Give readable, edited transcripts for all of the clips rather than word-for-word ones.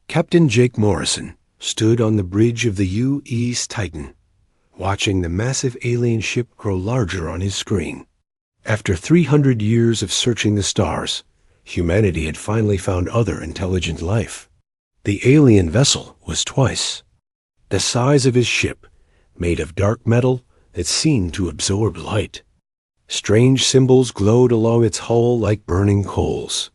Captain Jake Morrison stood on the bridge of the U.E.'s Titan, watching the massive alien ship grow larger on his screen. After 300 years of searching the stars, humanity had finally found other intelligent life. The alien vessel was twice the size of his ship, made of dark metal that seemed to absorb light. Strange symbols glowed along its hull like burning coals.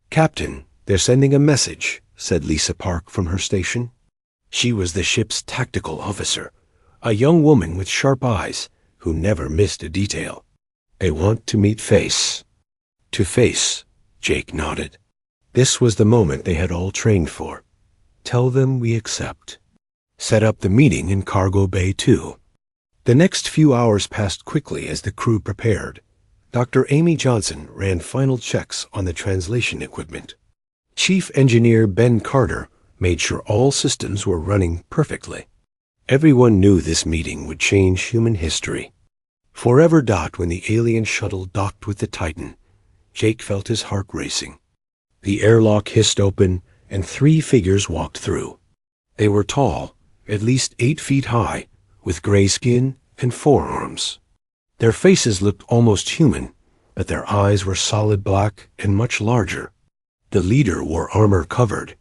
"Captain, they're sending a message," said Lisa Park from her station. She was the ship's tactical officer, a young woman with sharp eyes who never missed a detail. "They want to meet face to face," Jake nodded. This was the moment they had all trained for. Tell them we accept. Set up the meeting in Cargo Bay 2. The next few hours passed quickly as the crew prepared. Dr. Amy Johnson ran final checks on the translation equipment. Chief Engineer Ben Carter made sure all systems were running perfectly. Everyone knew this meeting would change human history. Forever. When the alien shuttle docked with the Titan, Jake felt his heart racing. The airlock hissed open, and 3 figures walked through. They were tall, at least 8 feet high, with gray skin and forearms. Their faces looked almost human, but their eyes were solid black and much larger. The leader wore armor covered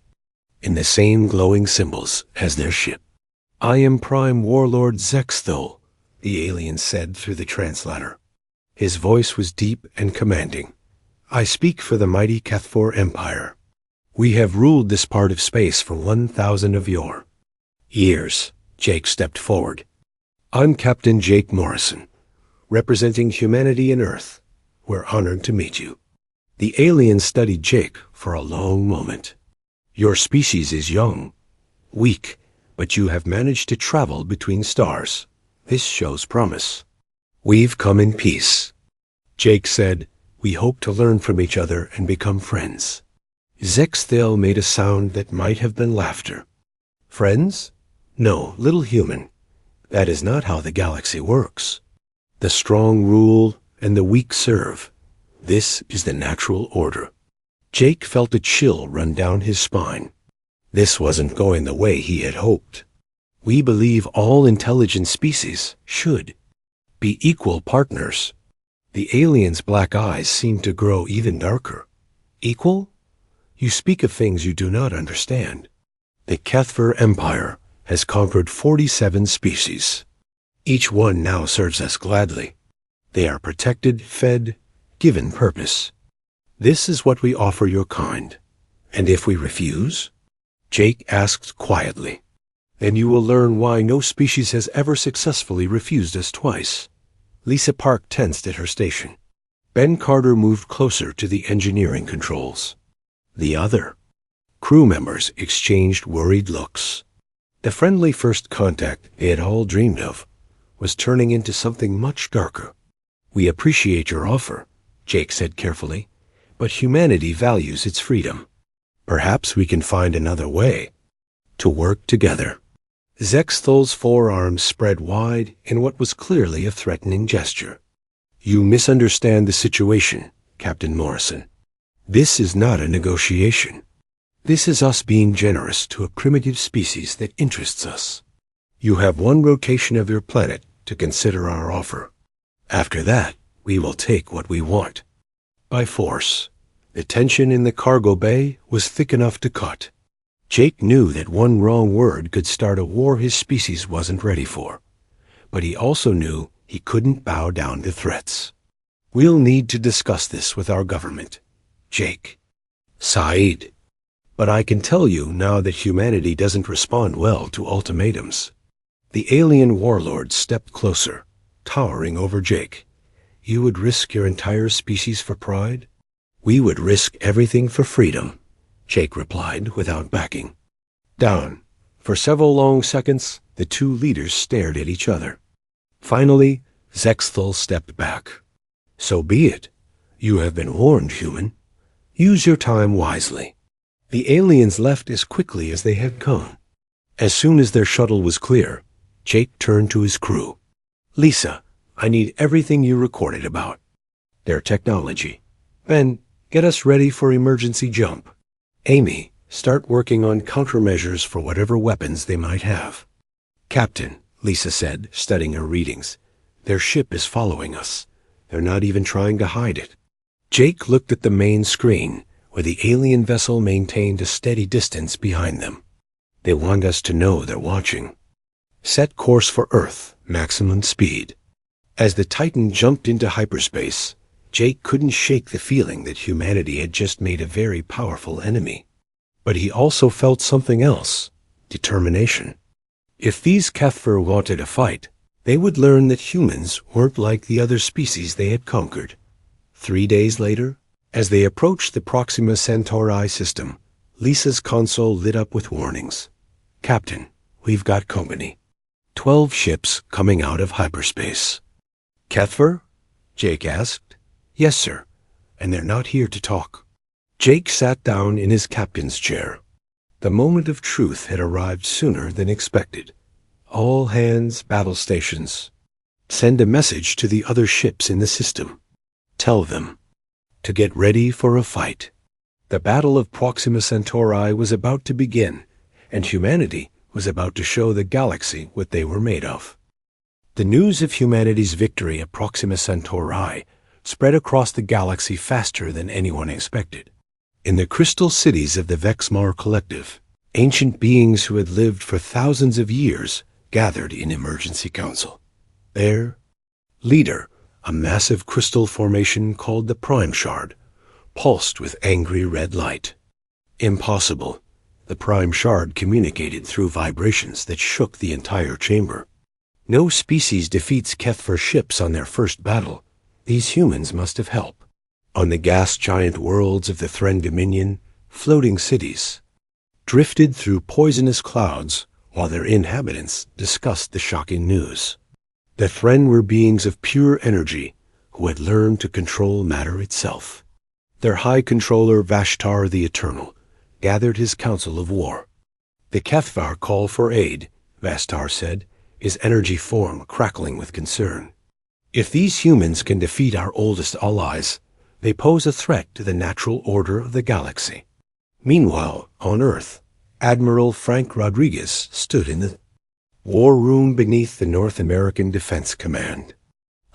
in the same glowing symbols as their ship. "I am Prime Warlord Zexthol," the alien said through the translator. His voice was deep and commanding. "I speak for the mighty Cathfor Empire. We have ruled this part of space for 1,000 of your years." Jake stepped forward. "I'm Captain Jake Morrison, representing humanity and Earth. We're honored to meet you." The alien studied Jake for a long moment. "Your species is young, weak, but you have managed to travel between stars. This shows promise." "We've come in peace," Jake said. "We hope to learn from each other and become friends." Zexthel made a sound that might have been laughter. "Friends? No, little human. That is not how the galaxy works. The strong rule and the weak serve. This is the natural order." Jake felt a chill run down his spine. This wasn't going the way he had hoped. "We believe all intelligent species should be equal partners." The alien's black eyes seemed to grow even darker. "Equal? You speak of things you do not understand. The Cathfor Empire has conquered 47 species. Each one now serves us gladly. They are protected, fed, given purpose. This is what we offer your kind. And if we refuse?" Jake asked quietly. "Then you will learn why no species has ever successfully refused us twice." Lisa Park tensed at her station. Ben Carter moved closer to the engineering controls. The other crew members exchanged worried looks. The friendly first contact they had all dreamed of was turning into something much darker. "We appreciate your offer," Jake said carefully, "but humanity values its freedom. Perhaps we can find another way to work together." Zexthol's forearms spread wide in what was clearly a threatening gesture. "You misunderstand the situation, Captain Morrison. This is not a negotiation. This is us being generous to a primitive species that interests us. You have 1 rotation of your planet to consider our offer. After that, we will take what we want by force." The tension in the cargo bay was thick enough to cut. Jake knew that 1 wrong word could start a war his species wasn't ready for. But he also knew he couldn't bow down to threats. "We'll need to discuss this with our government, Jake." "Saeed. But I can tell you now that humanity doesn't respond well to ultimatums." The alien warlord stepped closer, towering over Jake. "You would risk your entire species for pride?" "We would risk everything for freedom," Jake replied without backing down. For several long seconds, the 2 leaders stared at each other. Finally, Zexthol stepped back. "So be it. You have been warned, human. Use your time wisely." The aliens left as quickly as they had come. As soon as their shuttle was clear, Jake turned to his crew. "Lisa, I need everything you recorded about their technology. Ben, get us ready for emergency jump. Amy, Start working on countermeasures for whatever weapons they might have. Captain, Lisa said, studying her readings, their ship is following us. They're not even trying to hide it. Jake looked at the main screen, where the alien vessel maintained a steady distance behind them. They want us to know they're watching. Set course for Earth, maximum speed. As the Titan jumped into hyperspace, Jake couldn't shake the feeling that humanity had just made a very powerful enemy. But he also felt something else, determination. If these Kefir wanted a fight, they would learn that humans weren't like the other species they had conquered. 3 days later, as they approached the Proxima Centauri system, Lisa's console lit up with warnings. Captain, we've got company. 12 ships coming out of hyperspace. Kefir? Jake asked. Yes, sir. And they're not here to talk. Jake sat down in his captain's chair. The moment of truth had arrived sooner than expected. All hands, battle stations. Send a message to the other ships in the system. Tell them to get ready for a fight. The Battle of Proxima Centauri was about to begin, and humanity was about to show the galaxy what they were made of. The news of humanity's victory at Proxima Centauri spread across the galaxy faster than anyone expected. In the crystal cities of the Vexmar Collective, ancient beings who had lived for thousands of years gathered in emergency council. Their leader, a massive crystal formation called the Prime Shard, pulsed with angry red light. Impossible. The Prime Shard communicated through vibrations that shook the entire chamber. No species defeats Kefir ships on their first battle. These humans must have help. On the gas-giant worlds of the Thren Dominion, floating cities drifted through poisonous clouds while their inhabitants discussed the shocking news. The Thren were beings of pure energy who had learned to control matter itself. Their High Controller Vashtar the Eternal gathered his council of war. The Kefir call for aid, Vashtar said, his energy form crackling with concern. If these humans can defeat our oldest allies, they pose a threat to the natural order of the galaxy. Meanwhile, on Earth, Admiral Frank Rodriguez stood in the war room beneath the North American Defense Command.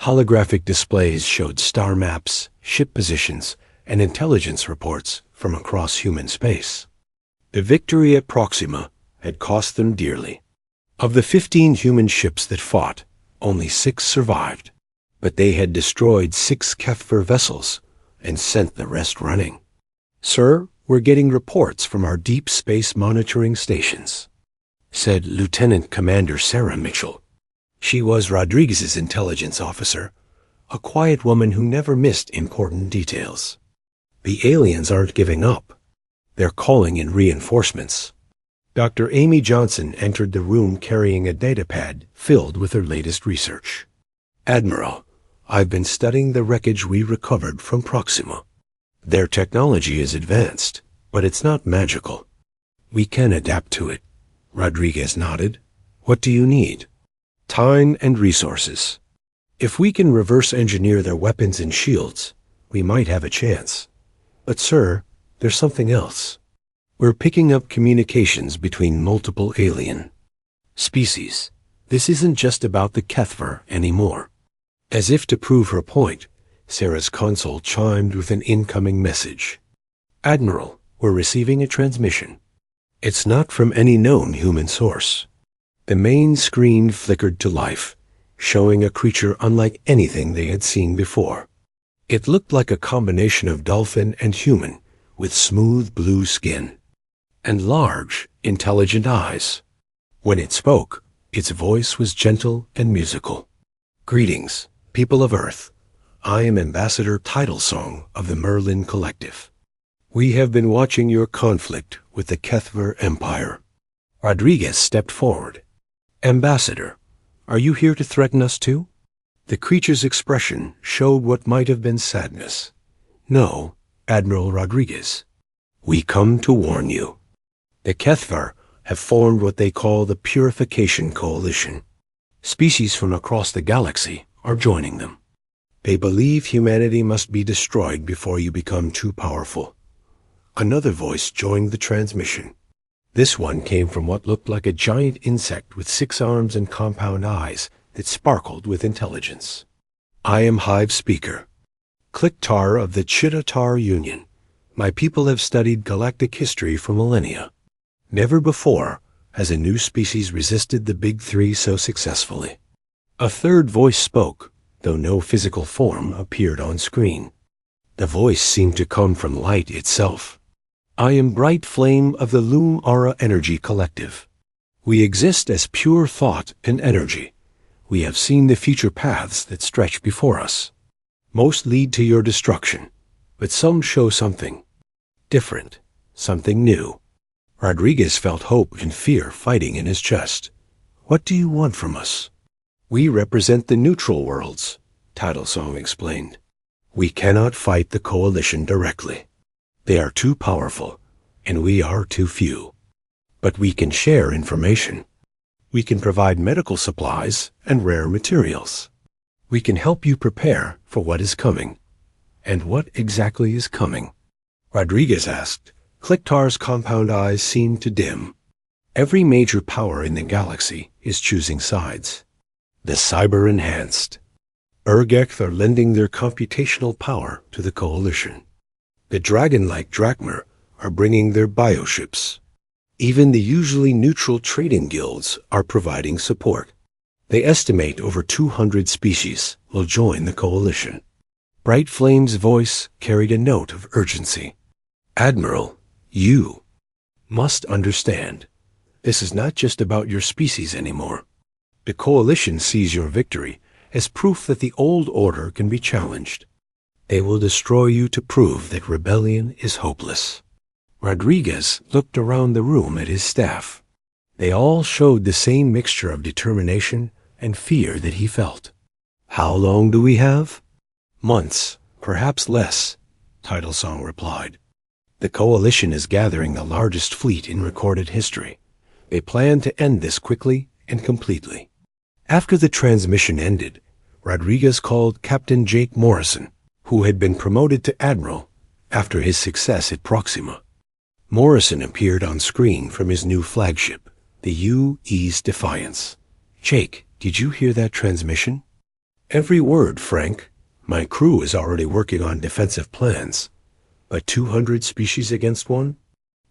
Holographic displays showed star maps, ship positions, and intelligence reports from across human space. The victory at Proxima had cost them dearly. Of the 15 human ships that fought, only 6 survived, but they had destroyed 6 Kefir vessels and sent the rest running. Sir, we're getting reports from our deep space monitoring stations, said Lieutenant Commander Sarah Mitchell. She was Rodriguez's intelligence officer, a quiet woman who never missed important details. The aliens aren't giving up. They're calling in reinforcements. Dr. Amy Johnson entered the room carrying a datapad filled with her latest research. Admiral, I've been studying the wreckage we recovered from Proxima. Their technology is advanced, but it's not magical. We can adapt to it. Rodriguez nodded. What do you need? Time and resources. If we can reverse engineer their weapons and shields, we might have a chance. But sir, there's something else. We're picking up communications between multiple alien species. This isn't just about the Kefir anymore. As if to prove her point, Sarah's console chimed with an incoming message. Admiral, we're receiving a transmission. It's not from any known human source. The main screen flickered to life, showing a creature unlike anything they had seen before. It looked like a combination of dolphin and human, with smooth blue skin and large, intelligent eyes. When it spoke, its voice was gentle and musical. Greetings, people of Earth. I am Ambassador Titlesong of the Merlin Collective. We have been watching your conflict with the Kefir Empire. Rodriguez stepped forward. Ambassador, are you here to threaten us too? The creature's expression showed what might have been sadness. No, Admiral Rodriguez. We come to warn you. The Kefir have formed what they call the Purification Coalition. Species from across the galaxy are joining them. They believe humanity must be destroyed before you become too powerful. Another voice joined the transmission. This one came from what looked like a giant insect with 6 arms and compound eyes that sparkled with intelligence. I am Hive Speaker, Clicktar of the Chittatar Union. My people have studied galactic history for millennia. Never before has a new species resisted the Big Three so successfully. A third voice spoke, though no physical form appeared on screen. The voice seemed to come from light itself. I am Bright Flame of the Loom Aura Energy Collective. We exist as pure thought and energy. We have seen the future paths that stretch before us. Most lead to your destruction, but some show something different, something new. Rodriguez felt hope and fear fighting in his chest. What do you want from us? We represent the neutral worlds, Title Song explained. We cannot fight the coalition directly. They are too powerful, and we are too few. But we can share information. We can provide medical supplies and rare materials. We can help you prepare for what is coming. And what exactly is coming? Rodriguez asked. Clicktar's compound eyes seemed to dim. Every major power in the galaxy is choosing sides. The cyber-enhanced. Urgeth are lending their computational power to the coalition. The dragon-like Drakmar are bringing their bioships. Even the usually neutral trading guilds are providing support. They estimate over 200 species will join the coalition. Bright Flame's voice carried a note of urgency. Admiral, you must understand. This is not just about your species anymore. The coalition sees your victory as proof that the old order can be challenged. They will destroy you to prove that rebellion is hopeless. Rodriguez looked around the room at his staff. They all showed the same mixture of determination and fear that he felt. How long do we have? Months, perhaps less, Title Song replied. The coalition is gathering the largest fleet in recorded history. They plan to end this quickly and completely. After the transmission ended, Rodriguez called Captain Jake Morrison, who had been promoted to Admiral after his success at Proxima. Morrison appeared on screen from his new flagship, the U.E.'s Defiance. Jake, did you hear that transmission? Every word, Frank. My crew is already working on defensive plans. But 200 species against one?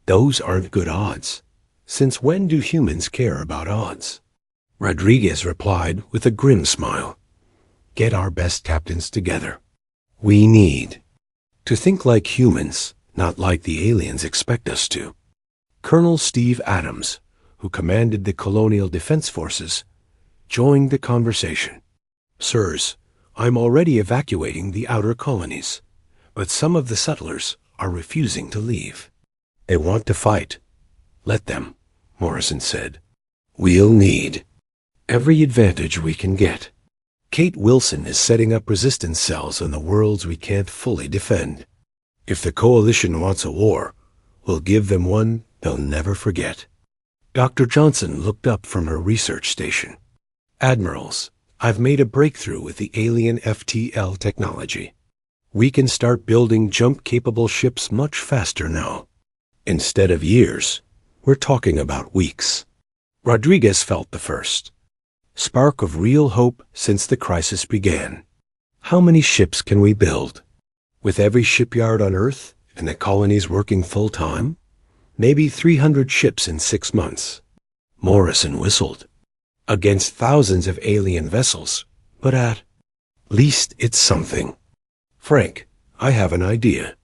Those aren't good odds. Since when do humans care about odds? Rodriguez replied with a grim smile. Get our best captains together. We need to think like humans, not like the aliens expect us to. Colonel Steve Adams, who commanded the Colonial Defense Forces, joined the conversation. Sirs, I'm already evacuating the outer colonies, but some of the settlers are refusing to leave. They want to fight. Let them, Morrison said. We'll need every advantage we can get. Kate Wilson is setting up resistance cells on the worlds we can't fully defend. If the coalition wants a war, we'll give them one they'll never forget. Dr. Johnson looked up from her research station. Admirals, I've made a breakthrough with the alien FTL technology. We can start building jump-capable ships much faster now. Instead of years, we're talking about weeks. Rodriguez felt the first spark of real hope since the crisis began. How many ships can we build? With every shipyard on Earth and the colonies working full-time? Maybe 300 ships in 6 months. Morrison whistled. Against thousands of alien vessels, but at least it's something. Frank, I have an idea.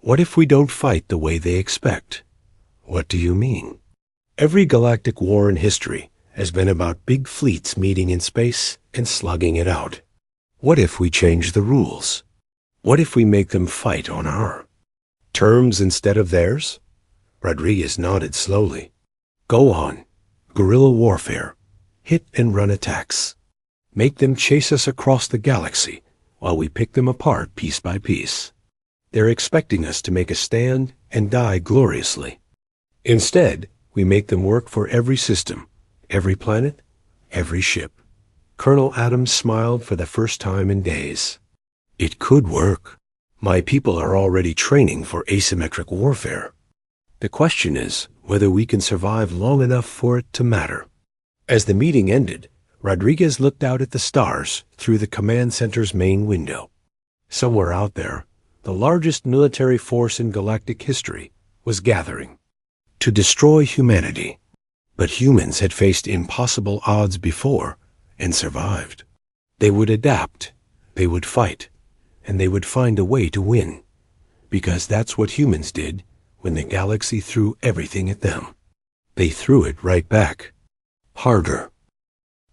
What if we don't fight the way they expect? What do you mean? Every galactic war in history has been about big fleets meeting in space and slugging it out. What if we change the rules? What if we make them fight on our terms instead of theirs? Rodriguez nodded slowly. Go on. Guerrilla warfare. Hit and run attacks. Make them chase us across the galaxy while we pick them apart piece by piece. They're expecting us to make a stand and die gloriously. Instead, we make them work for every system, every planet, every ship. Colonel Adams smiled for the first time in days. It could work. My people are already training for asymmetric warfare. The question is whether we can survive long enough for it to matter." As the meeting ended, Rodriguez looked out at the stars through the command center's main window. Somewhere out there, the largest military force in galactic history was gathering to destroy humanity. But humans had faced impossible odds before and survived. They would adapt, they would fight, and they would find a way to win, because that's what humans did when the galaxy threw everything at them. They threw it right back, harder.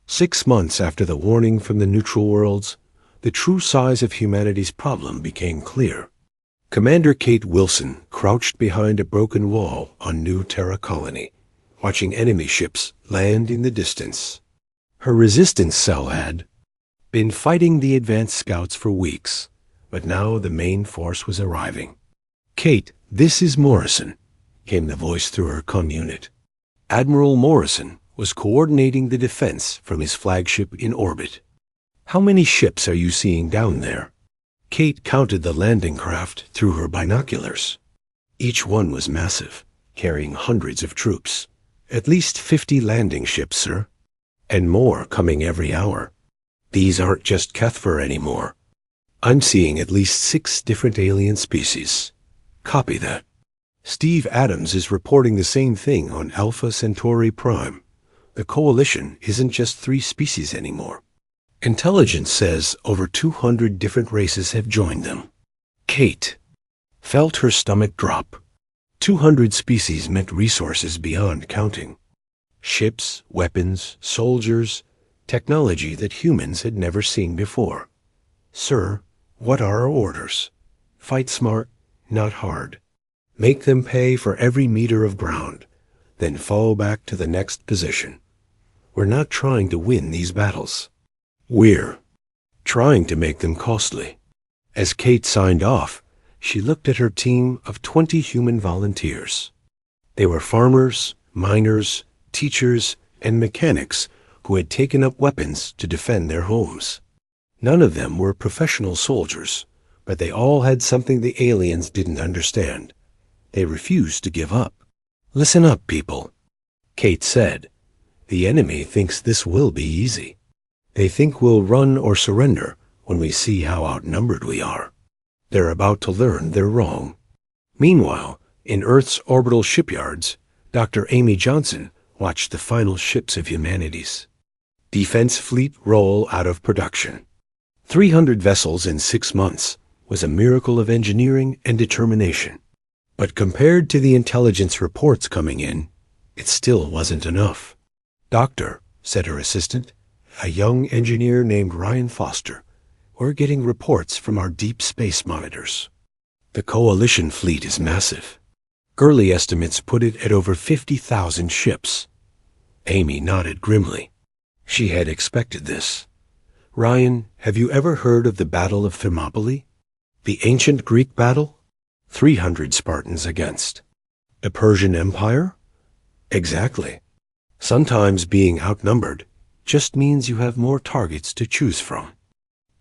6 months after the warning from the neutral worlds, the true size of humanity's problem became clear. Commander Kate Wilson crouched behind a broken wall on New Terra Colony, watching enemy ships land in the distance. Her resistance cell had been fighting the advanced scouts for weeks, but now the main force was arriving. "Kate, this is Morrison," came the voice through her comm unit. Admiral Morrison was coordinating the defense from his flagship in orbit. "How many ships are you seeing down there?" Kate counted the landing craft through her binoculars. Each one was massive, carrying hundreds of troops. "At least 50 landing ships, sir. And more coming every hour. These aren't just Kethver anymore. I'm seeing at least 6 different alien species." "Copy that." Steve Adams is reporting the same thing on Alpha Centauri Prime. The Coalition isn't just 3 species anymore. Intelligence says over 200 different races have joined them. Kate felt her stomach drop. 200 species meant resources beyond counting. Ships, weapons, soldiers, technology that humans had never seen before. "Sir, what are our orders?" "Fight smart, not hard. Make them pay for every meter of ground, then fall back to the next position. We're not trying to win these battles. We're trying to make them costly." As Kate signed off, she looked at her team of 20 human volunteers. They were farmers, miners, teachers, and mechanics who had taken up weapons to defend their homes. None of them were professional soldiers, but they all had something the aliens didn't understand. They refused to give up. "Listen up, people," Kate said. "The enemy thinks this will be easy. They think we'll run or surrender when we see how outnumbered we are. They're about to learn they're wrong." Meanwhile, in Earth's orbital shipyards, Dr. Amy Johnson watched the final ships of humanity's defense fleet roll out of production. 300 vessels in 6 months was a miracle of engineering and determination. But compared to the intelligence reports coming in, it still wasn't enough. "Doctor," said her assistant, a young engineer named Ryan Foster, "we're getting reports from our deep space monitors. The Coalition fleet is massive. Early estimates put it at over 50,000 ships." Amy nodded grimly. She had expected this. "Ryan, have you ever heard of the Battle of Thermopylae? The ancient Greek battle? 300 Spartans against the Persian Empire?" "Exactly. Sometimes being outnumbered just means you have more targets to choose from."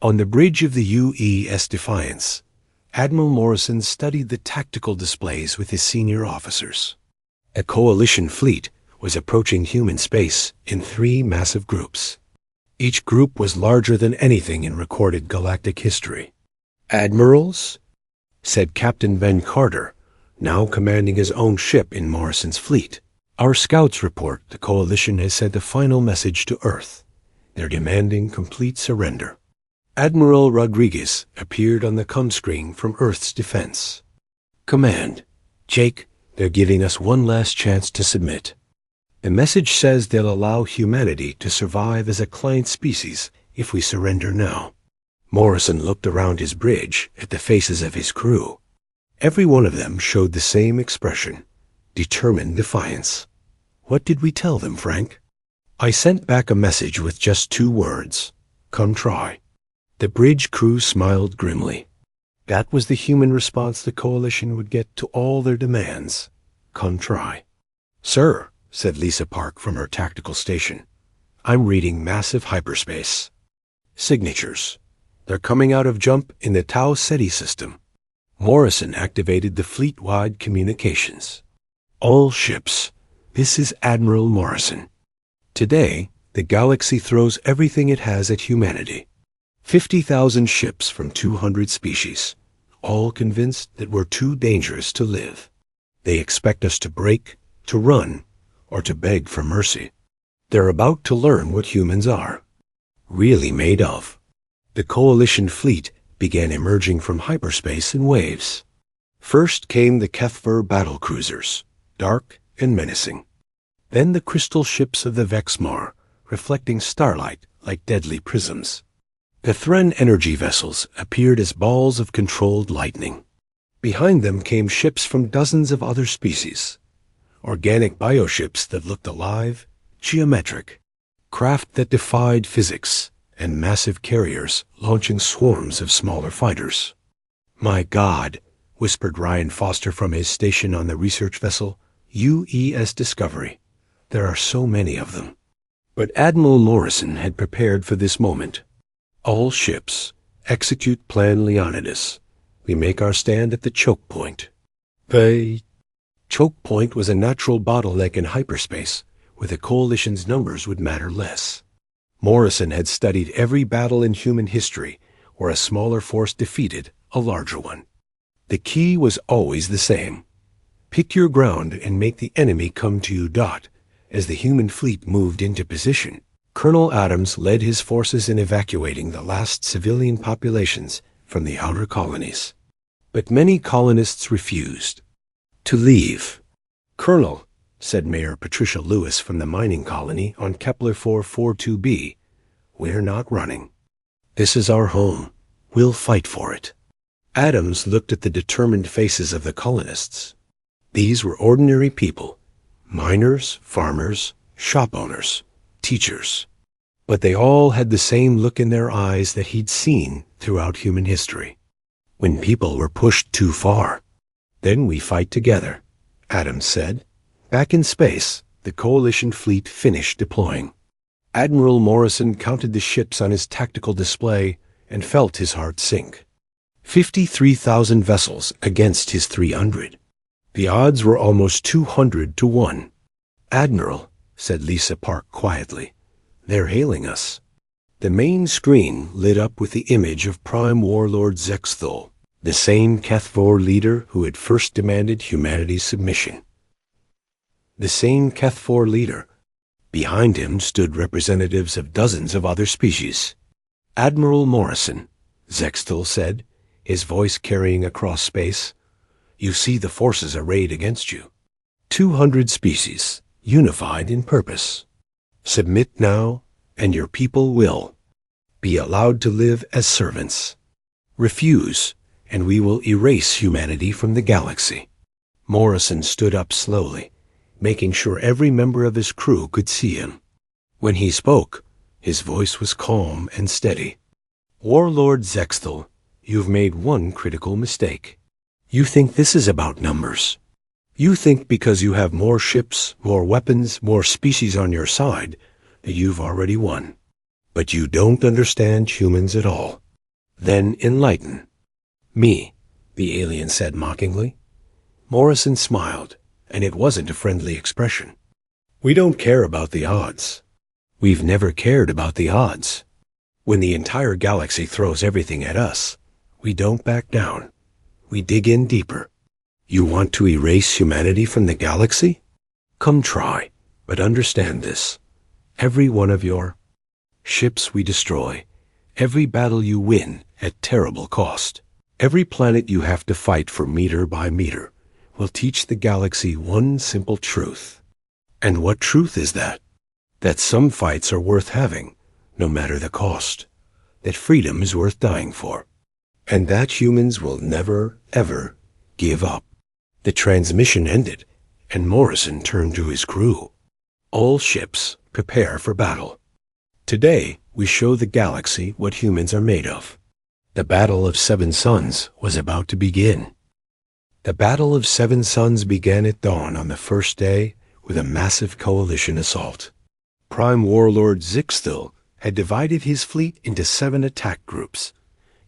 On the bridge of the UES Defiance, Admiral Morrison studied the tactical displays with his senior officers. A Coalition fleet was approaching human space in 3 massive groups. Each group was larger than anything in recorded galactic history. "Admirals," said Captain Ben Carter, now commanding his own ship in Morrison's fleet, "our scouts report the Coalition has sent a final message to Earth. They're demanding complete surrender." Admiral Rodriguez appeared on the comm screen from Earth's defense. "Command, Jake, they're giving us one last chance to submit. The message says they'll allow humanity to survive as a client species if we surrender now." Morrison looked around his bridge at the faces of his crew. Every one of them showed the same expression, determined defiance. "What did we tell them, Frank?" "I sent back a message with just 2 words. Come try." The bridge crew smiled grimly. That was the human response the Coalition would get to all their demands. Come try. "Sir," said Lisa Park from her tactical station, "I'm reading massive hyperspace. Signatures. They're coming out of jump in the Tau Ceti system. Morrison activated the fleet-wide communications. All ships, this is Admiral Morrison. Today, the galaxy throws everything it has at humanity. 50,000 ships from 200 species, all convinced that we're too dangerous to live. They expect us to break, to run, or to beg for mercy. They're about to learn what humans are really made of. The Coalition fleet began emerging from hyperspace in waves. First came the Kethver battlecruisers, dark and menacing. Then the crystal ships of the Vexmar, reflecting starlight like deadly prisms. The Thren energy vessels appeared as balls of controlled lightning. Behind them came ships from dozens of other species. Organic bioships that looked alive, geometric. Craft that defied physics, and massive carriers launching swarms of smaller fighters. "My God," whispered Ryan Foster from his station on the research vessel, UES Discovery. "There are so many of them." But Admiral Morrison had prepared for this moment. "All ships, execute Plan Leonidas. We make our stand at the choke point." The choke point was a natural bottleneck in hyperspace, where the Coalition's numbers would matter less. Morrison had studied every battle in human history where a smaller force defeated a larger one. The key was always the same. Pick your ground and make the enemy come to you. As the human fleet moved into position, Colonel Adams led his forces in evacuating the last civilian populations from the outer colonies. But many colonists refused to leave. "Colonel," said Mayor Patricia Lewis from the mining colony on Kepler 442b, "we're not running. This is our home. We'll fight for it." Adams looked at the determined faces of the colonists. These were ordinary people, miners, farmers, shop owners, teachers. But they all had the same look in their eyes that he'd seen throughout human history. When people were pushed too far. "Then we fight together," Adams said. Back in space, the Coalition fleet finished deploying. Admiral Morrison counted the ships on his tactical display and felt his heart sink. 53,000 vessels against his 300. The odds were almost 200 to 1. "Admiral," said Lisa Park quietly, "they're hailing us." The main screen lit up with the image of Prime Warlord Zexthul, the same Kethvor leader who had first demanded humanity's submission. The same Kethvor leader. Behind him stood representatives of dozens of other species. "Admiral Morrison," Zexthul said, his voice carrying across space, "you see the forces arrayed against you. 200 species, unified in purpose. Submit now, and your people will be allowed to live as servants. Refuse, and we will erase humanity from the galaxy." Morrison stood up slowly, making sure every member of his crew could see him. When he spoke, his voice was calm and steady. "Warlord Zexthul, you've made one critical mistake. You think this is about numbers. You think because you have more ships, more weapons, more species on your side, that you've already won. But you don't understand humans at all. Then enlighten me," the alien said mockingly. Morrison smiled, and it wasn't a friendly expression. "We don't care about the odds. We've never cared about the odds. When the entire galaxy throws everything at us, we don't back down. We dig in deeper. You want to erase humanity from the galaxy? Come try, but understand this. Every one of your ships we destroy, every battle you win at terrible cost, every planet you have to fight for meter by meter, will teach the galaxy one simple truth. And what truth is that? That some fights are worth having, no matter the cost. That freedom is worth dying for. And that humans will never, ever give up." The transmission ended, and Morrison turned to his crew. "All ships, prepare for battle. Today, we show the galaxy what humans are made of." The Battle of Seven Suns was about to begin. The Battle of Seven Suns began at dawn on the first day with a massive coalition assault. Prime Warlord Zixthil had divided his fleet into 7 attack groups,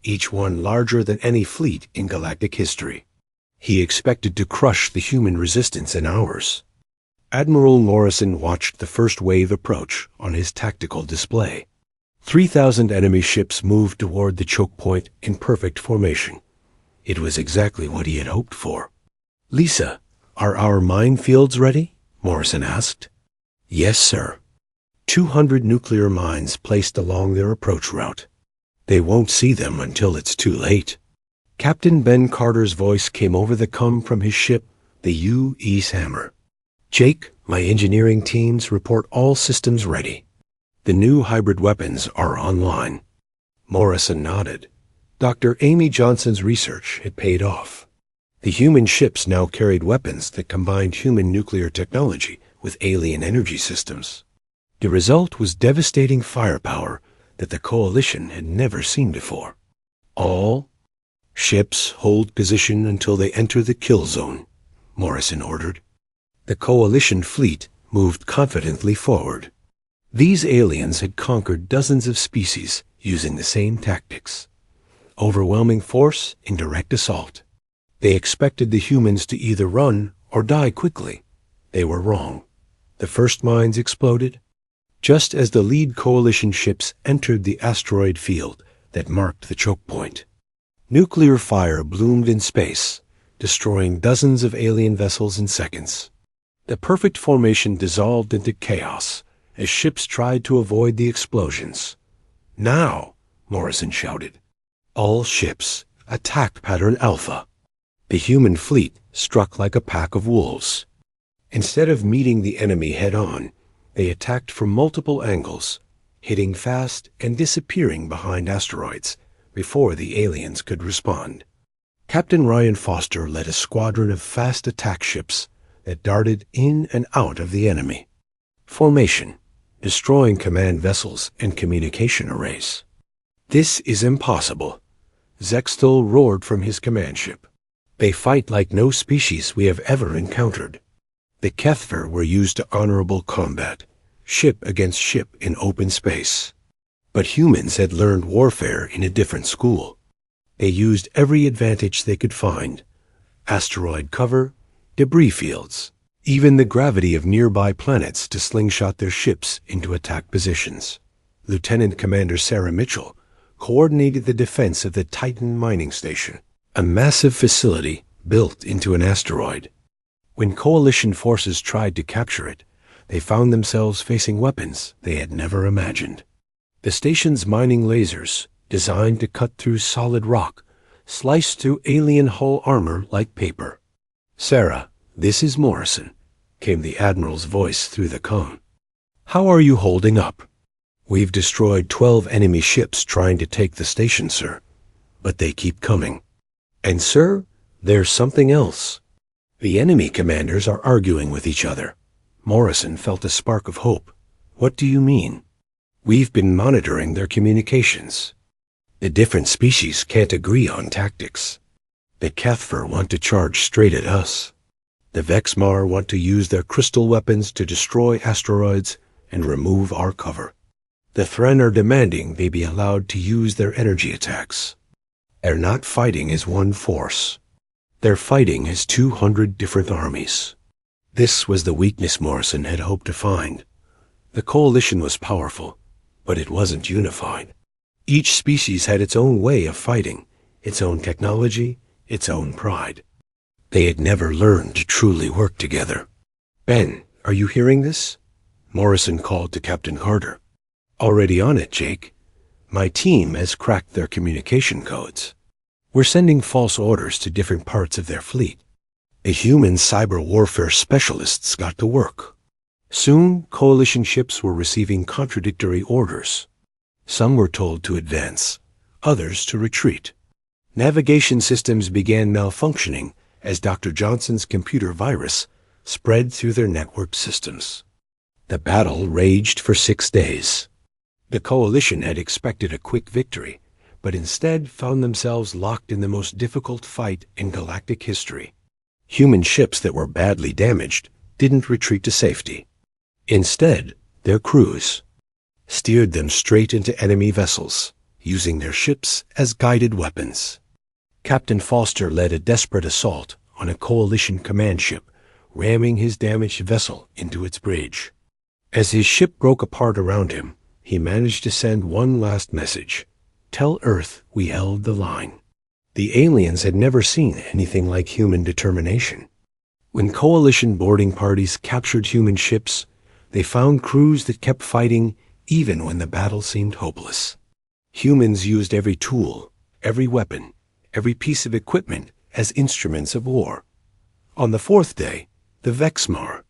each one larger than any fleet in galactic history. He expected to crush the human resistance in hours. Admiral Morrison watched the first wave approach on his tactical display. 3,000 enemy ships moved toward the choke point in perfect formation. It was exactly what he had hoped for. "Lisa, are our minefields ready?" Morrison asked. "Yes, sir." 200 nuclear mines placed along their approach route. They won't see them until it's too late. Captain Ben Carter's voice came over the com from his ship, the U.E.'s Hammer. "Jake, my engineering teams report all systems ready. The new hybrid weapons are online." Morrison nodded. Dr. Amy Johnson's research had paid off. The human ships now carried weapons that combined human nuclear technology with alien energy systems. The result was devastating firepower that the Coalition had never seen before. "All ships hold position until they enter the kill zone," Morrison ordered. The Coalition fleet moved confidently forward. These aliens had conquered dozens of species using the same tactics. Overwhelming force in direct assault. They expected the humans to either run or die quickly. They were wrong. The first mines exploded just as the lead Coalition ships entered the asteroid field that marked the choke point. Nuclear fire bloomed in space, destroying dozens of alien vessels in seconds. The perfect formation dissolved into chaos as ships tried to avoid the explosions. "Now!" Morrison shouted. "All ships, attack pattern Alpha." The human fleet struck like a pack of wolves. Instead of meeting the enemy head-on, they attacked from multiple angles, hitting fast and disappearing behind asteroids before the aliens could respond. Captain Ryan Foster led a squadron of fast attack ships that darted in and out of the enemy. Formation, destroying command vessels and communication arrays. "This is impossible," Zextel roared from his command ship. "They fight like no species we have ever encountered." The Kethver were used to honorable combat, ship against ship in open space. But humans had learned warfare in a different school. They used every advantage they could find: asteroid cover, debris fields, even the gravity of nearby planets to slingshot their ships into attack positions. Lieutenant Commander Sarah Mitchell coordinated the defense of the Titan mining station, a massive facility built into an asteroid. When Coalition forces tried to capture it, they found themselves facing weapons they had never imagined. The station's mining lasers, designed to cut through solid rock, sliced through alien hull armor like paper. "Sarah, this is Morrison," came the Admiral's voice through the comm. "How are you holding up?" "We've destroyed 12 enemy ships trying to take the station, sir. But they keep coming. And, sir, there's something else. The enemy commanders are arguing with each other." Morrison felt a spark of hope. "What do you mean?" "We've been monitoring their communications. The different species can't agree on tactics. The Kethver want to charge straight at us. The Vexmar want to use their crystal weapons to destroy asteroids and remove our cover. The Thren are demanding they be allowed to use their energy attacks. They're not fighting as one force. They're fighting as 200 different armies." This was the weakness Morrison had hoped to find. The Coalition was powerful, but it wasn't unified. Each species had its own way of fighting, its own technology, its own pride. They had never learned to truly work together. "Ben, are you hearing this?" Morrison called to Captain Carter. "Already on it, Jake. My team has cracked their communication codes. We're sending false orders to different parts of their fleet. The human cyber warfare specialists got to work. Soon, Coalition ships were receiving contradictory orders. Some were told to advance, others to retreat. Navigation systems began malfunctioning as Dr. Johnson's computer virus spread through their network systems. The battle raged for 6 days. The Coalition had expected a quick victory, but instead found themselves locked in the most difficult fight in galactic history. Human ships that were badly damaged didn't retreat to safety. Instead, their crews steered them straight into enemy vessels, using their ships as guided weapons. Captain Foster led a desperate assault on a coalition command ship, ramming his damaged vessel into its bridge. As his ship broke apart around him, he managed to send one last message: "Tell Earth we held the line." The aliens had never seen anything like human determination. When coalition boarding parties captured human ships, they found crews that kept fighting even when the battle seemed hopeless. Humans used every tool, every weapon, every piece of equipment as instruments of war. On the fourth day, the Vexmar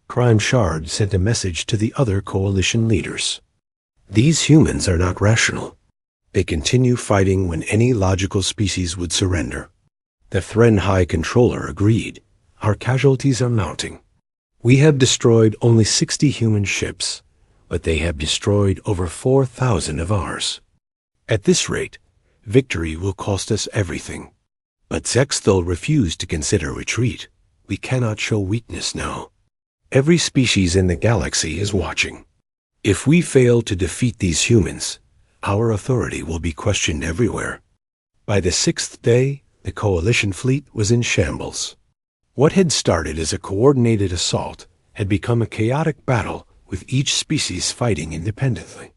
Crime Shard sent a message to the other coalition leaders. These humans are not rational. They continue fighting when any logical species would surrender. The Thren High Controller agreed. Our casualties are mounting. We have destroyed only 60 human ships, but they have destroyed over 4,000 of ours. At this rate, victory will cost us everything. But Zexthel refused to consider retreat. We cannot show weakness now. Every species in the galaxy is watching. If we fail to defeat these humans, our authority will be questioned everywhere. By the sixth day, the coalition fleet was in shambles. What had started as a coordinated assault had become a chaotic battle with each species fighting independently.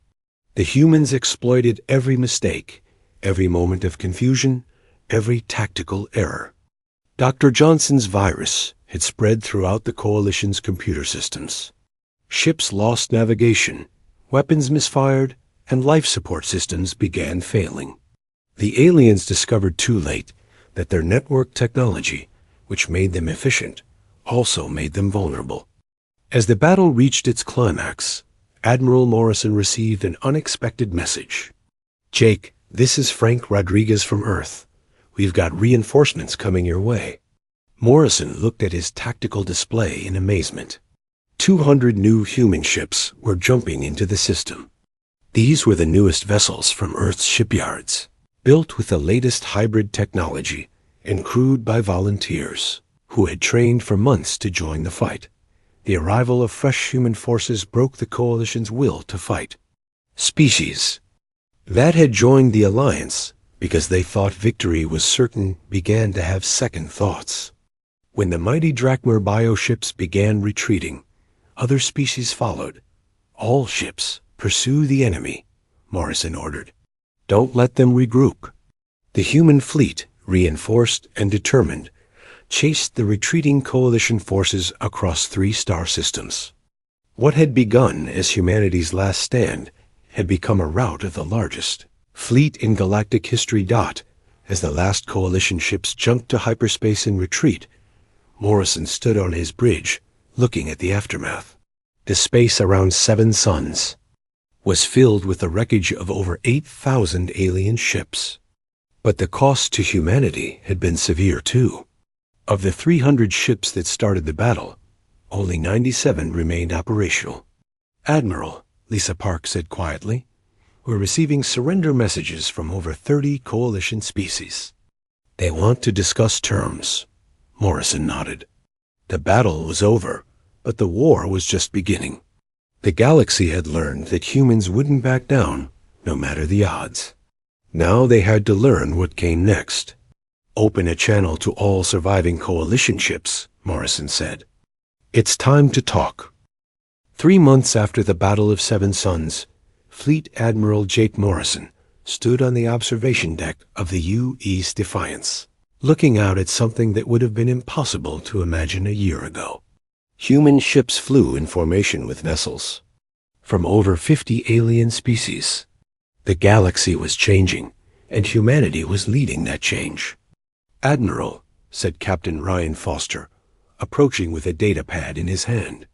The humans exploited every mistake, every moment of confusion, every tactical error. Dr. Johnson's virus had spread throughout the coalition's computer systems. Ships lost navigation, weapons misfired, and life support systems began failing. The aliens discovered too late that their network technology, which made them efficient, also made them vulnerable. As the battle reached its climax, Admiral Morrison received an unexpected message. "Jake, this is Frank Rodriguez from Earth. We've got reinforcements coming your way." Morrison looked at his tactical display in amazement. 200 new human ships were jumping into the system. These were the newest vessels from Earth's shipyards, built with the latest hybrid technology and crewed by volunteers who had trained for months to join the fight. The arrival of fresh human forces broke the coalition's will to fight. Species that had joined the alliance because they thought victory was certain began to have second thoughts. When the mighty Drakmar bioships began retreating, other species followed. "All ships, pursue the enemy," Morrison ordered. "Don't let them regroup." The human fleet, reinforced and determined, chased the retreating coalition forces across 3 star systems. What had begun as humanity's last stand had become a rout of the largest fleet in galactic history. As the last coalition ships jumped to hyperspace in retreat, Morrison stood on his bridge, looking at the aftermath. The space around 7 suns was filled with the wreckage of over 8,000 alien ships. But the cost to humanity had been severe too. Of the 300 ships that started the battle, only 97 remained operational. "Admiral," Lisa Park said quietly, "we're receiving surrender messages from over 30 coalition species." "They want to discuss terms." Morrison nodded. The battle was over, but the war was just beginning. The galaxy had learned that humans wouldn't back down, no matter the odds. Now they had to learn what came next. "Open a channel to all surviving coalition ships," Morrison said. "It's time to talk." 3 months after the Battle of 7 Suns, Fleet Admiral Jake Morrison stood on the observation deck of the U.E.'s Defiance, looking out at something that would have been impossible to imagine a year ago. Human ships flew in formation with vessels from over 50 alien species. The galaxy was changing, and humanity was leading that change. "Admiral," said Captain Ryan Foster, approaching with a data pad in his hand.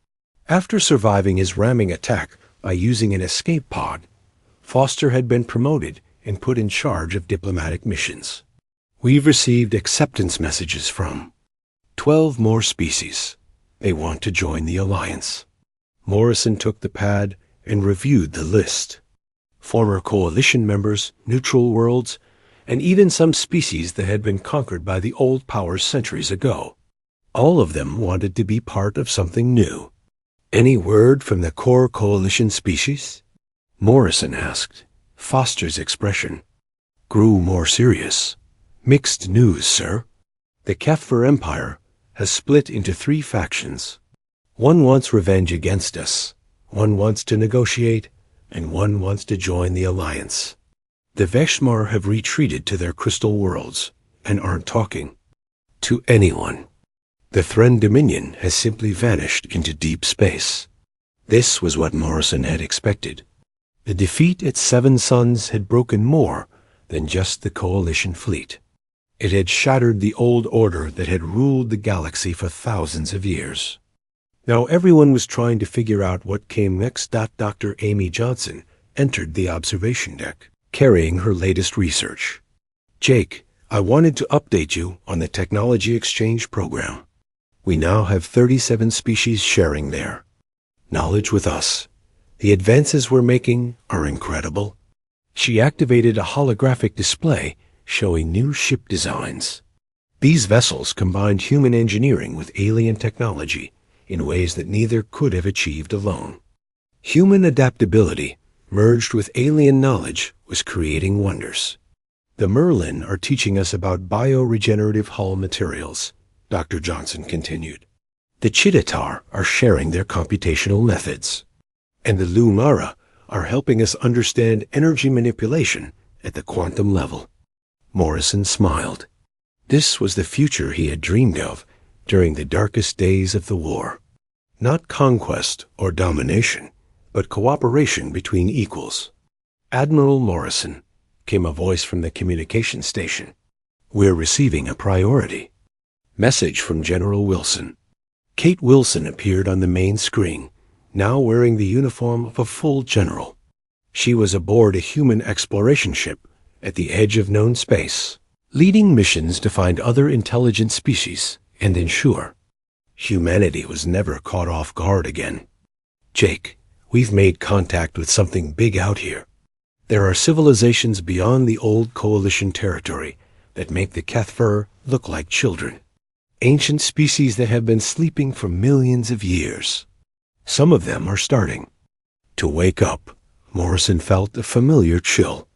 After surviving his ramming attack by using an escape pod, Foster had been promoted and put in charge of diplomatic missions. "We've received acceptance messages from 12 more species. They want to join the Alliance." Morrison took the pad and reviewed the list. Former coalition members, neutral worlds, and even some species that had been conquered by the old powers centuries ago. All of them wanted to be part of something new. "Any word from the core coalition species?" Morrison asked. Foster's expression grew more serious. Mixed news, sir. The Kefir Empire has split into 3 factions. One wants revenge against us, one wants to negotiate, and one wants to join the alliance. The Veshmar have retreated to their crystal worlds and aren't talking to anyone. The Thren Dominion has simply vanished into deep space. This was what Morrison had expected. The defeat at Seven Suns had broken more than just the Coalition fleet. It had shattered the old order that had ruled the galaxy for thousands of years. Now everyone was trying to figure out what came next. Dr. Amy Johnson entered the observation deck, carrying her latest research. Jake, I wanted to update you on the technology exchange program. We now have 37 species sharing their knowledge with us. The advances we're making are incredible. She activated a holographic display showing new ship designs. These vessels combined human engineering with alien technology in ways that neither could have achieved alone. Human adaptability merged with alien knowledge was creating wonders. The Merlin are teaching us about bioregenerative hull materials, Dr. Johnson continued. The Chitatar are sharing their computational methods. And the Lumara are helping us understand energy manipulation at the quantum level. Morrison smiled. This was the future he had dreamed of during the darkest days of the war. Not conquest or domination, but cooperation between equals. Admiral Morrison, came a voice from the communication station. We're receiving a priority. Message from General Wilson. Kate Wilson appeared on the main screen, now wearing the uniform of a full general. She was aboard a human exploration ship at the edge of known space, leading missions to find other intelligent species and ensure humanity was never caught off guard again. Jake, we've made contact with something big out here. There are civilizations beyond the old Coalition territory that make the Kefir look like children. Ancient species that have been sleeping for millions of years. Some of them are starting to wake up. Morrison felt a familiar chill.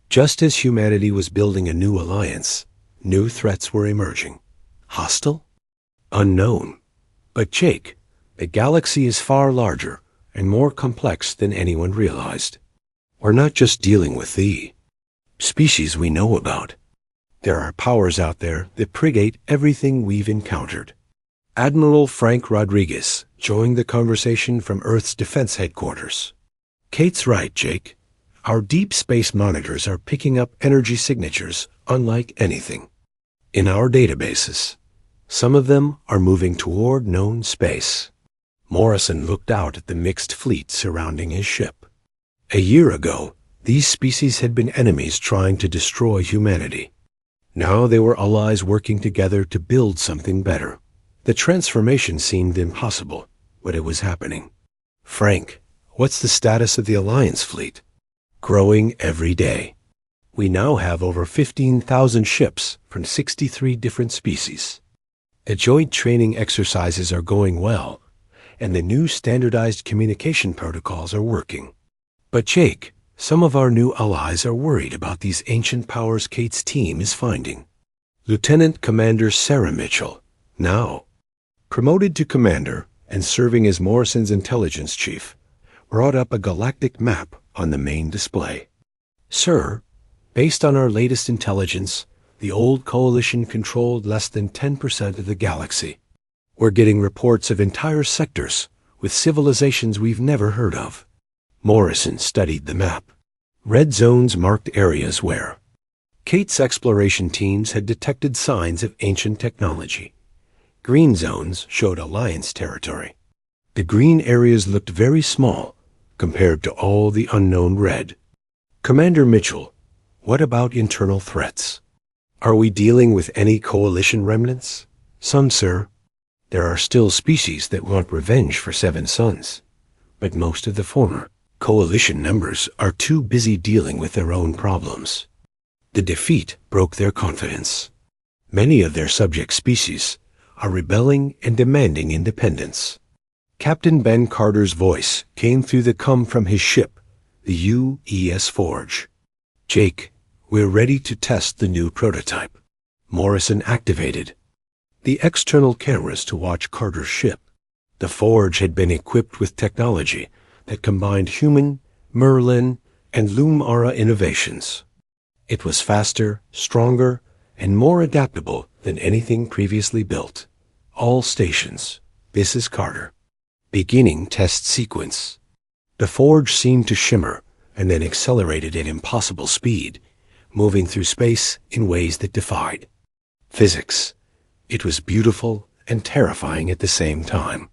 Just as humanity was building a new alliance, new threats were emerging. Hostile? Unknown. But Jake, the galaxy is far larger and more complex than anyone realized. We're not just dealing with the species we know about. There are powers out there that predate everything we've encountered. Admiral Frank Rodriguez joined the conversation from Earth's defense headquarters. Kate's right, Jake. Our deep space monitors are picking up energy signatures unlike anything in our databases. Some of them are moving toward known space. Morrison looked out at the mixed fleet surrounding his ship. A year ago, these species had been enemies trying to destroy humanity. Now they were allies working together to build something better. The transformation seemed impossible, but it was happening. Frank, what's the status of the Alliance fleet? Growing every day. We now have over 15,000 ships from 63 different species. The joint training exercises are going well, and the new standardized communication protocols are working. But Jake, some of our new allies are worried about these ancient powers Kate's team is finding. Lieutenant Commander Sarah Mitchell, now promoted to commander and serving as Morrison's intelligence chief, brought up a galactic map on the main display. Sir, based on our latest intelligence, the old Coalition controlled less than 10% of the galaxy. We're getting reports of entire sectors with civilizations we've never heard of. Morrison studied the map. Red zones marked areas where Kate's exploration teams had detected signs of ancient technology. Green zones showed Alliance territory. The green areas looked very small compared to all the unknown red. Commander Mitchell, what about internal threats? Are we dealing with any Coalition remnants? Some, sir. There are still species that want revenge for Seven Suns, but most of the former Coalition members are too busy dealing with their own problems. The defeat broke their confidence. Many of their subject species are rebelling and demanding independence. Captain Ben Carter's voice came through the com from his ship, the UES Forge. Jake, we're ready to test the new prototype. Morrison activated the external cameras to watch Carter's ship. The forge had been equipped with technology that combined human, Merlin, and Lumara innovations. It was faster, stronger, and more adaptable than anything previously built. All stations. This is Carter. Beginning test sequence. The forge seemed to shimmer and then accelerated at impossible speed, moving through space in ways that defied physics. It was beautiful and terrifying at the same time.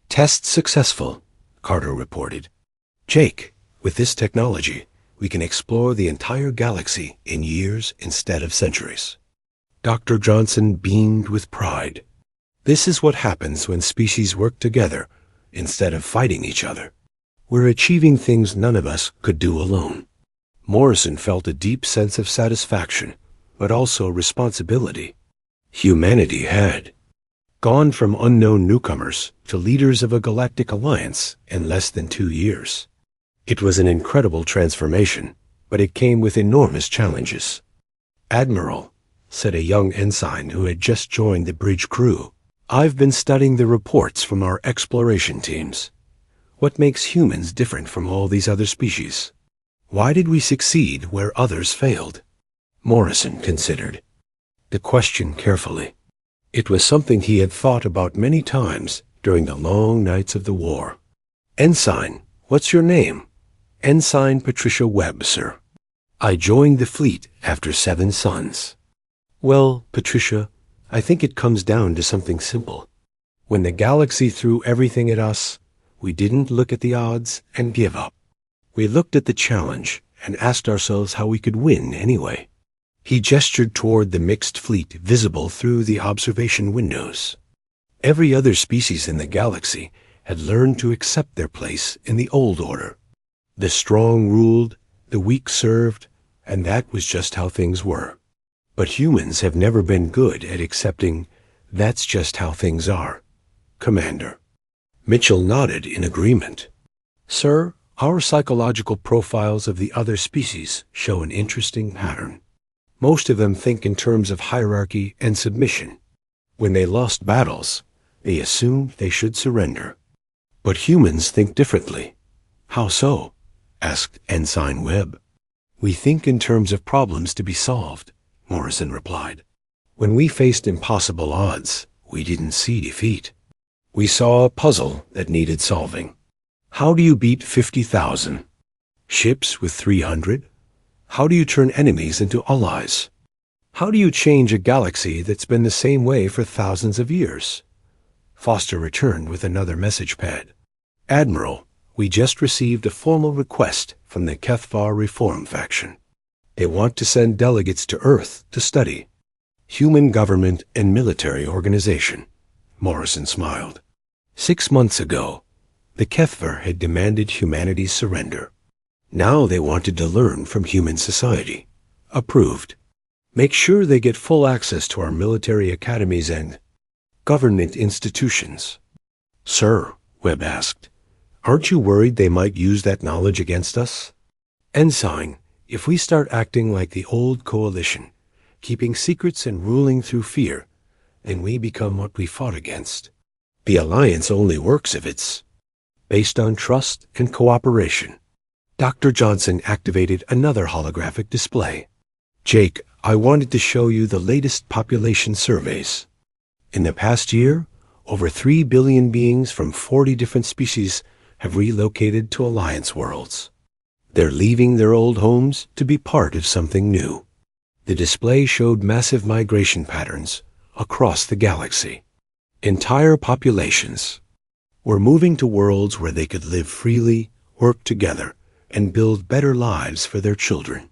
Test successful, Carter reported. Jake, with this technology, we can explore the entire galaxy in years instead of centuries. Dr. Johnson beamed with pride. This is what happens when species work together instead of fighting each other. We're achieving things none of us could do alone. Morrison felt a deep sense of satisfaction, but also responsibility. Humanity had gone from unknown newcomers to leaders of a galactic alliance in less than 2 years. It was an incredible transformation, but it came with enormous challenges. "Admiral," said a young ensign who had just joined the bridge crew, "I've been studying the reports from our exploration teams. What makes humans different from all these other species? Why did we succeed where others failed?" Morrison considered the question carefully. It was something he had thought about many times during the long nights of the war. "Ensign, what's your name?" "Ensign Patricia Webb, sir. I joined the fleet after 7 suns. "Well, Patricia, I think it comes down to something simple. When the galaxy threw everything at us, we didn't look at the odds and give up. We looked at the challenge and asked ourselves how we could win anyway." He gestured toward the mixed fleet visible through the observation windows. Every other species in the galaxy had learned to accept their place in the old order. The strong ruled, the weak served, and that was just how things were. But humans have never been good at accepting that's just how things are, Commander. Mitchell nodded in agreement. "Sir, our psychological profiles of the other species show an interesting pattern. Most of them think in terms of hierarchy and submission. When they lost battles, they assumed they should surrender. But humans think differently." "How so?" asked Ensign Webb. "We think in terms of problems to be solved," Morrison replied. "When we faced impossible odds, we didn't see defeat. We saw a puzzle that needed solving. How do you beat 50,000? Ships with 300? How do you turn enemies into allies? How do you change a galaxy that's been the same way for thousands of years?" Foster returned with another message pad. "Admiral, we just received a formal request from the Kethvar Reform faction. They want to send delegates to Earth to study human government and military organization." Morrison smiled. 6 months ago, the Kethvar had demanded humanity's surrender. Now they wanted to learn from human society. Approved. Make sure they get full access to our military academies and government institutions. "Sir," Webb asked, "aren't you worried they might use that knowledge against us?" "Ensign, if we start acting like the old coalition, keeping secrets and ruling through fear, then we become what we fought against. The alliance only works if it's based on trust and cooperation." Dr. Johnson activated another holographic display. "Jake, I wanted to show you the latest population surveys. In the past year, over 3 billion beings from 40 different species have relocated to Alliance worlds. They're leaving their old homes to be part of something new." The display showed massive migration patterns across the galaxy. Entire populations were moving to worlds where they could live freely, work together, and build better lives for their children.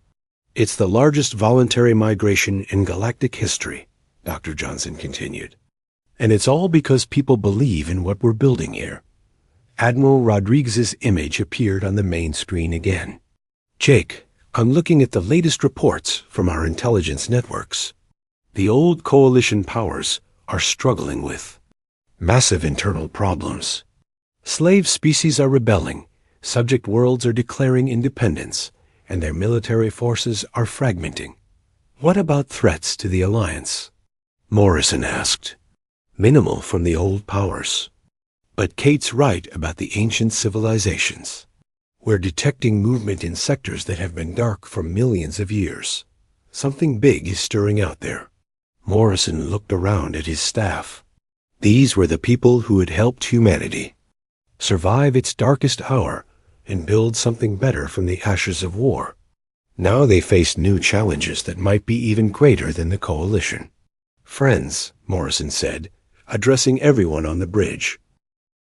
"It's the largest voluntary migration in galactic history," Dr. Johnson continued. "And it's all because people believe in what we're building here." Admiral Rodriguez's image appeared on the main screen again. "Jake, I'm looking at the latest reports from our intelligence networks. The old coalition powers are struggling with massive internal problems. Slave species are rebelling, subject worlds are declaring independence, and their military forces are fragmenting. What about threats to the Alliance? Morrison asked. Minimal from the old powers. But Kate's right about the ancient civilizations. We're detecting movement in sectors that have been dark for millions of years. Something big is stirring out there. Morrison looked around at his staff. These were the people who had helped humanity survive its darkest hour and build something better from the ashes of war. Now they faced new challenges that might be even greater than the Coalition. Friends, Morrison said, addressing everyone on the bridge,